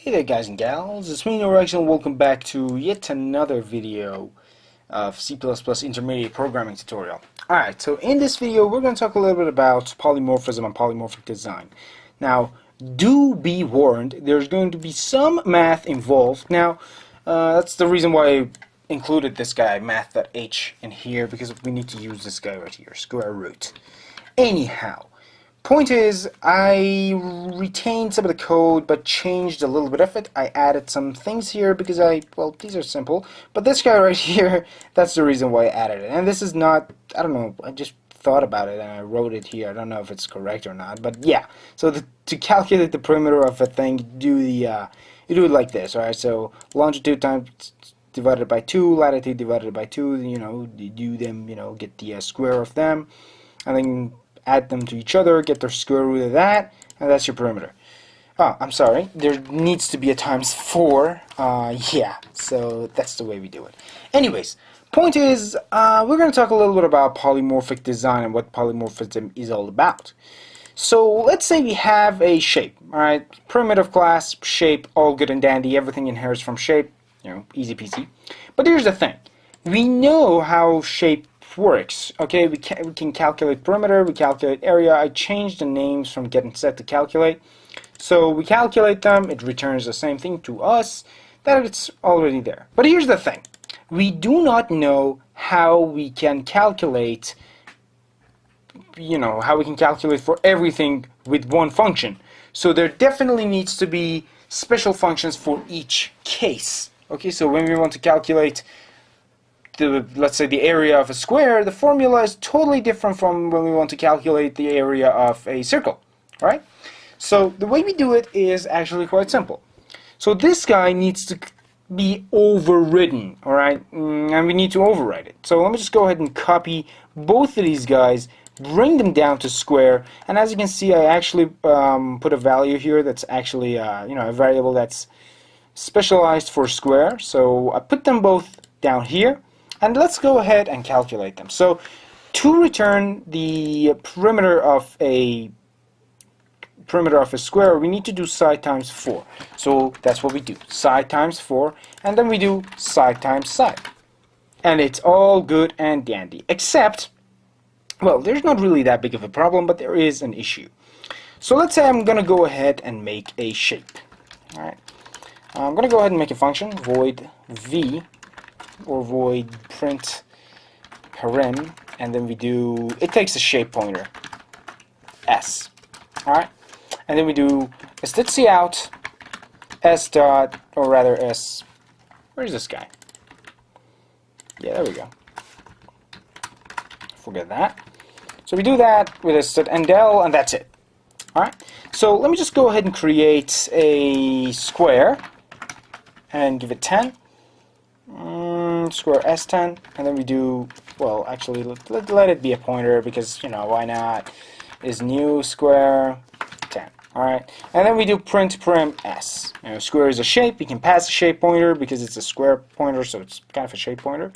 Hey there guys and gals, it's me nirex and welcome back to yet another video of C++ intermediate programming tutorial. Alright, so in this video we're going to talk a little bit about polymorphism and polymorphic design. Now, do be warned, there's going to be some math involved. Now, that's the reason why I included this guy, math.h, in here, because we need to use this guy right here, square root. Anyhow, point is, I retained some of the code, but changed a little bit of it. I added some things here because well, these are simple. But this guy right here, that's the reason why I added it. And this is not, I don't know, I just thought about it and I wrote it here. I don't know if it's correct or not, but yeah. So to calculate the perimeter of a thing, you do it like this, alright? So longitude times divided by 2, latitude divided by 2, you do them, get the square of them, and then add them to each other, get the square root of that, and that's your perimeter. Oh, I'm sorry, there needs to be a times 4. Yeah, so that's the way we do it. Anyways, point is, we're going to talk a little bit about polymorphic design and what polymorphism is all about. So let's say we have a shape, alright, primitive class, shape, all good and dandy, everything inherits from shape, easy peasy. But here's the thing, we know how shape works. Okay, we can calculate perimeter, we calculate area. I changed the names from get and set to calculate. So we calculate them, it returns the same thing to us, that it's already there. But here's the thing, we do not know how we can calculate, how we can calculate for everything with one function. So there definitely needs to be special functions for each case. Okay, so when we want to calculate let's say the area of a square, the formula is totally different from when we want to calculate the area of a circle. Alright? So the way we do it is actually quite simple. So this guy needs to be overridden, alright? And we need to override it. So let me just go ahead and copy both of these guys, bring them down to square, and as you can see I actually put a value here that's actually a variable that's specialized for square. So I put them both down here. And let's go ahead and calculate them. So to return the perimeter of a square, we need to do side times 4. So that's what we do, side times 4, and then we do side times side. And it's all good and dandy, except, well, there's not really that big of a problem, but there is an issue. So let's say I'm going to go ahead and make a shape. Alright, I'm going to go ahead and make a function, void v, or void print paren, and then it takes a shape pointer s, alright, and then we do std_cout s dot, or rather s, where's this guy? Yeah, there we go, forget that. So we do that with a std_endel, and that's it. Alright, so let me just go ahead and create a square and give it 10. Square S10, and then we do, well, actually let it be a pointer because, why not, is new square 10. Alright, and then we do print param s. Square is a shape, we can pass a shape pointer because it's a square pointer, so it's kind of a shape pointer.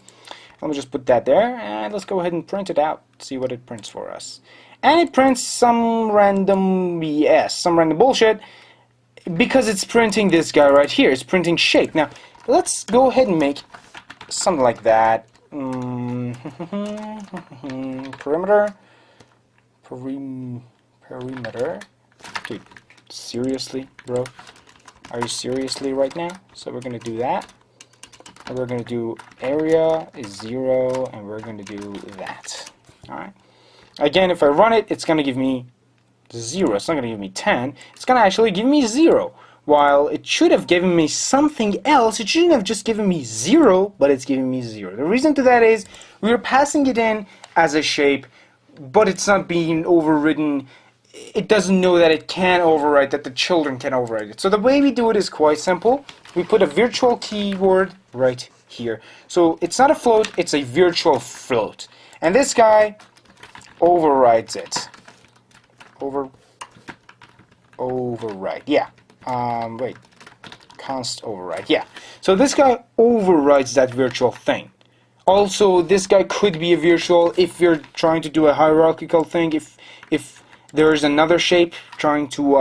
Let me just put that there, and let's go ahead and print it out, see what it prints for us. And it prints some random BS, some random bullshit, because it's printing this guy right here, it's printing shape. Now, let's go ahead and make something like that. Perimeter. Dude, seriously, bro? Are you seriously right now? So we're gonna do that. And we're gonna do area is 0, and we're gonna do that. Alright. Again, if I run it, it's gonna give me 0. It's not gonna give me 10. It's gonna actually give me 0. While it should have given me something else, it shouldn't have just given me 0, but it's giving me 0. The reason to that is we're passing it in as a shape, but it's not being overridden. It doesn't know that it can overwrite, that the children can overwrite it. So the way we do it is quite simple. We put a virtual keyword right here. So it's not a float, it's a virtual float. And this guy overrides it. Override, yeah. Wait, const override, yeah. So this guy overrides that virtual thing. Also, this guy could be a virtual if you're trying to do a hierarchical thing, if there is another shape trying to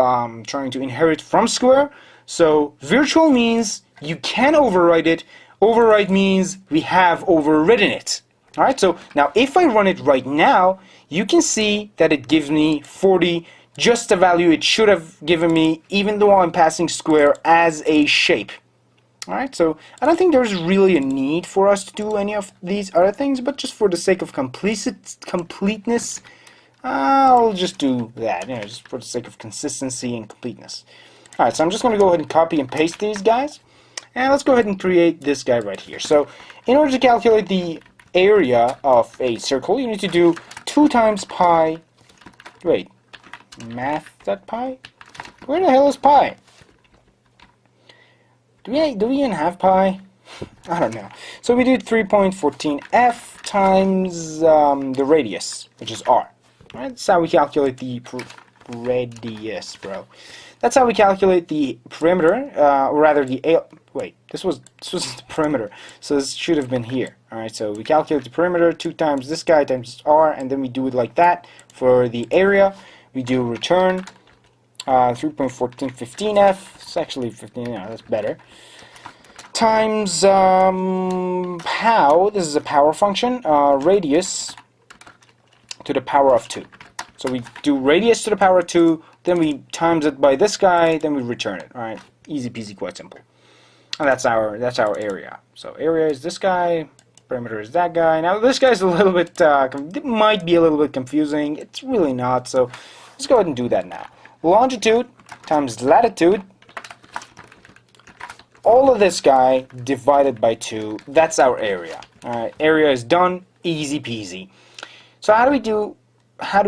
inherit from square. So virtual means you can overwrite it. Overwrite means we have overridden it. Alright, so now if I run it right now, you can see that it gives me 40, just the value it should have given me, even though I'm passing square as a shape. Alright, so I don't think there's really a need for us to do any of these other things, but just for the sake of completeness, I'll just do that, just for the sake of consistency and completeness. Alright, so I'm just going to go ahead and copy and paste these guys, and let's go ahead and create this guy right here. So, in order to calculate the area of a circle, you need to do 2 times pi, wait, math.pi? Where the hell is pi? Do we even have pi? I don't know. So we do 3.14f times the radius, which is r. Right? That's how we calculate the radius, bro. That's how we calculate the perimeter, or rather the wait. This was the perimeter, so this should have been here. All right. So we calculate the perimeter 2 times this guy times r, and then we do it like that for the area. We do return 3.1415f. It's actually 15. Yeah, that's better. Times pow. This is a power function. Radius to the power of 2. So we do radius to the power of 2. Then we times it by this guy. Then we return it. All right. Easy peasy, quite simple. And that's our area. So area is this guy. Perimeter is that guy. Now this guy's a little bit. It might be a little bit confusing. It's really not. So let's go ahead and do that now. Longitude times latitude. All of this guy divided by 2. That's our area. All right. Area is done. Easy peasy. So how do we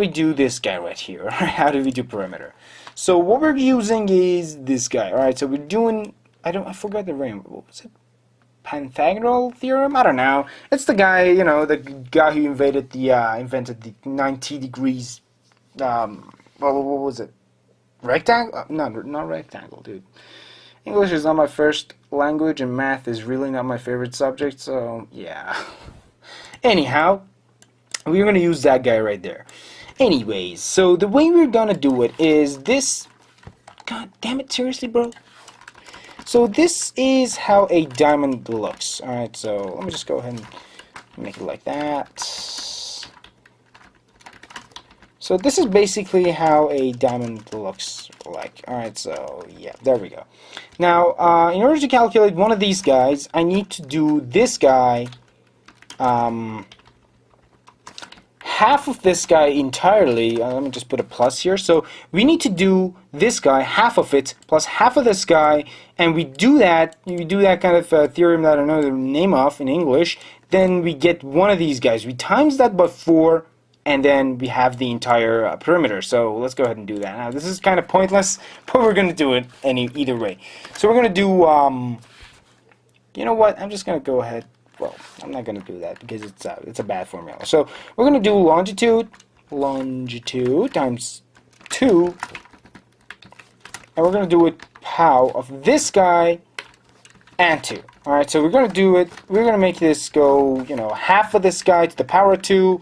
do this guy right here? How do we do perimeter? So what we're using is this guy. All right. So we're doing. I forgot the name. What was it? Pythagorean theorem? I don't know. It's the guy, the guy who invented the 90 degrees. Well, what was it? Rectangle? No, not rectangle, dude. English is not my first language, and math is really not my favorite subject. So yeah. Anyhow, we're gonna use that guy right there. Anyways, so the way we're gonna do it is this. God damn it! Seriously, bro. So this is how a diamond looks. Alright, so let me just go ahead and make it like that. So this is basically how a diamond looks like. Alright, so yeah, there we go. Now, in order to calculate one of these guys, I need to do this guy, half of this guy entirely. Let me just put a plus here. So we need to do this guy, half of it, plus half of this guy, and we do that. You do that kind of theorem that I don't know the name of in English. Then we get one of these guys. We times that by 4, and then we have the entire perimeter. So let's go ahead and do that. Now this is kind of pointless, but we're going to do it either way. So we're going to do. You know what? I'm just going to go ahead. Well, I'm not going to do that because it's a bad formula. So we're going to do longitude times 2, and we're going to do it pow of this guy and 2. All right, so we're going to do it. We're going to make this go, half of this guy to the power 2,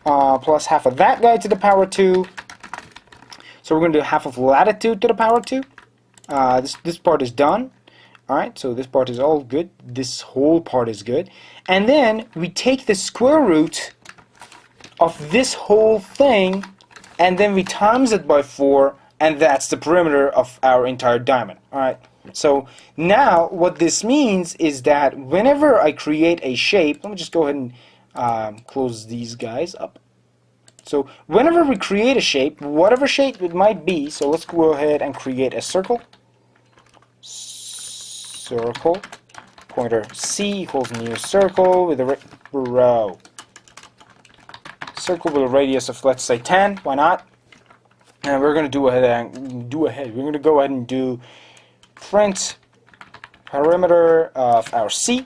plus half of that guy to the power 2. So we're going to do half of latitude to the power 2. This part is done. Alright, so this part is all good. This whole part is good. And then we take the square root of this whole thing, and then we times it by 4, and that's the perimeter of our entire diamond. Alright, so now what this means is that whenever I create a shape, let me just go ahead and close these guys up. So whenever we create a shape, whatever shape it might be, so let's go ahead and create a circle. Circle, pointer C equals new circle with a circle with a radius of, let's say, 10. Why not? And we're going to do ahead. We're going to go ahead and do print perimeter of our C.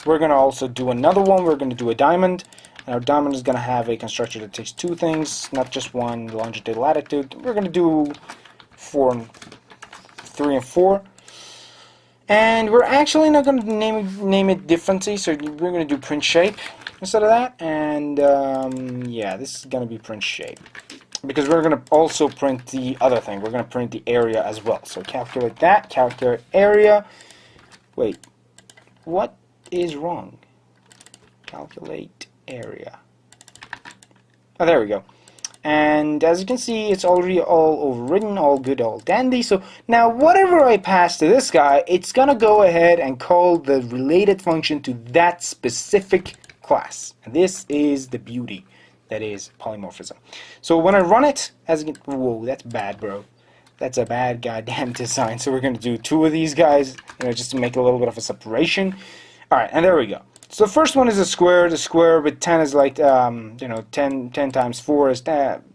We're going to also do another one. We're going to do a diamond. And our diamond is going to have a constructor that takes 2 things, not just one, longitude, latitude. We're going to do 3 and 4. And we're actually not going to name it differently, so we're going to do print shape instead of that. And yeah, this is going to be print shape. because we're going to also print the other thing. We're going to print the area as well. So calculate that, calculate area. Wait, what is wrong? Calculate area. Oh, there we go. And as you can see, it's already all overridden, all good, all dandy. So now whatever I pass to this guy, it's gonna go ahead and call the related function to that specific class. And this is the beauty that is polymorphism. So when I run it, as you can, whoa, that's bad, bro. That's a bad goddamn design. So we're gonna do two of these guys, just to make a little bit of a separation. All right, and there we go. So the first one is a square. The square with 10 is like 10 times 4 is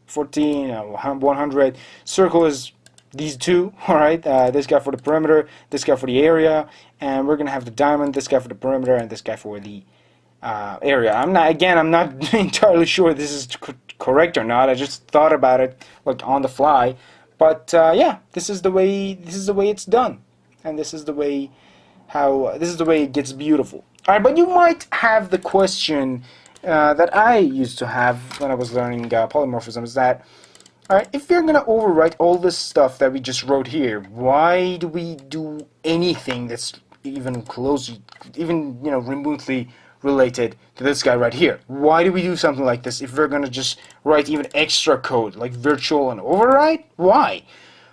14. 100. Circle is these two. All right. This guy for the perimeter. This guy for the area. And we're gonna have the diamond. This guy for the perimeter, and this guy for the area. I'm not entirely sure this is correct or not. I just thought about it like on the fly. But yeah, this is the way it's done, and this is the way it gets beautiful. Alright, but you might have the question that I used to have when I was learning polymorphism, is that, alright, if you're going to overwrite all this stuff that we just wrote here, why do we do anything that's even close, even, remotely related to this guy right here? Why do we do something like this if we're going to just write even extra code, like virtual and override? Why?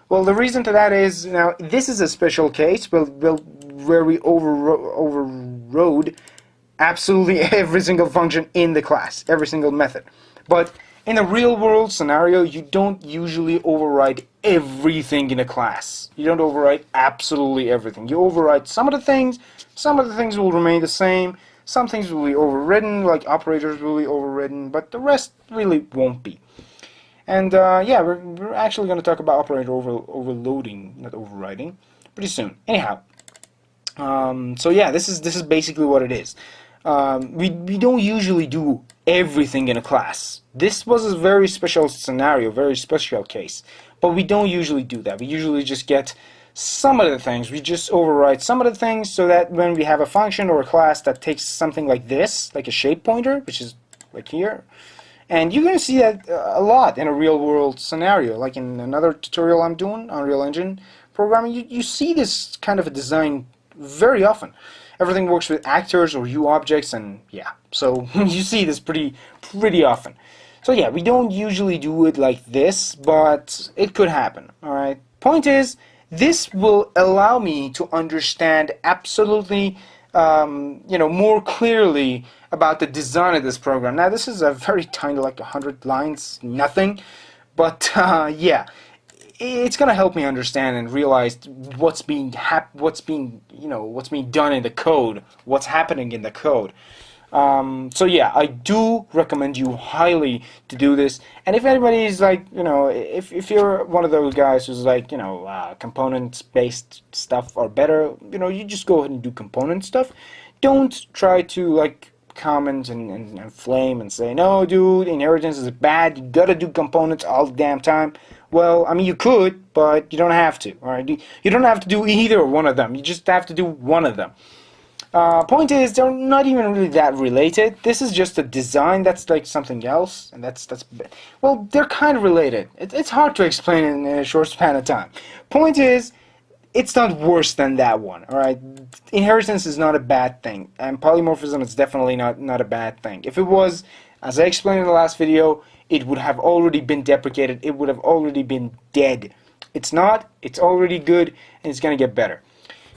Well, the reason to that is, now, this is a special case where we overrode absolutely every single function in the class, every single method. But in a real-world scenario, you don't usually override everything in a class. You don't override absolutely everything. You override some of the things will remain the same, some things will be overridden, like operators will be overridden, but the rest really won't be. And yeah, we're actually going to talk about operator overloading, not overriding, pretty soon. Anyhow, so yeah, this is basically what it is. We don't usually do everything in a class. This was a very special scenario, very special case, but we don't usually do that. We usually just get some of the things. We just override some of the things so that when we have a function or a class that takes something like this, like a shape pointer, which is like here. And you're going to see that a lot in a real-world scenario, like in another tutorial I'm doing, Unreal Engine programming. You see this kind of a design very often. Everything works with actors or U-objects, and yeah, so you see this pretty often. So yeah, we don't usually do it like this, but it could happen. All right. Point is, this will allow me to understand absolutely, more clearly about the design of this program. Now, this is a very tiny, like 100 lines, nothing, but yeah, it's gonna help me understand and realize what's being done in the code, what's happening in the code. So yeah, I do recommend you highly to do this. And if anybody is like, if you're one of those guys who's like, components-based stuff are better, you just go ahead and do component stuff. Don't try to like comment and flame and say, no, dude, inheritance is bad. You gotta do components all the damn time. Well, I mean, you could, but you don't have to. All right, you don't have to do either one of them. You just have to do one of them. Point is, they're not even really that related. This is just a design that's like something else, and that's well, they're kind of related. It's hard to explain in a short span of time. Point is, it's not worse than that one. All right, inheritance is not a bad thing, and polymorphism is definitely not a bad thing. If it was, as I explained in the last video, it would have already been deprecated. It would have already been dead. It's not. It's already good, and it's gonna get better.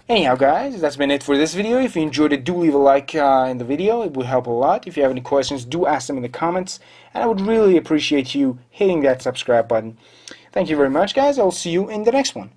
Anyhow, guys, that's been it for this video. If you enjoyed it, do leave a like in the video. It would help a lot. If you have any questions, do ask them in the comments. And I would really appreciate you hitting that subscribe button. Thank you very much, guys. I'll see you in the next one.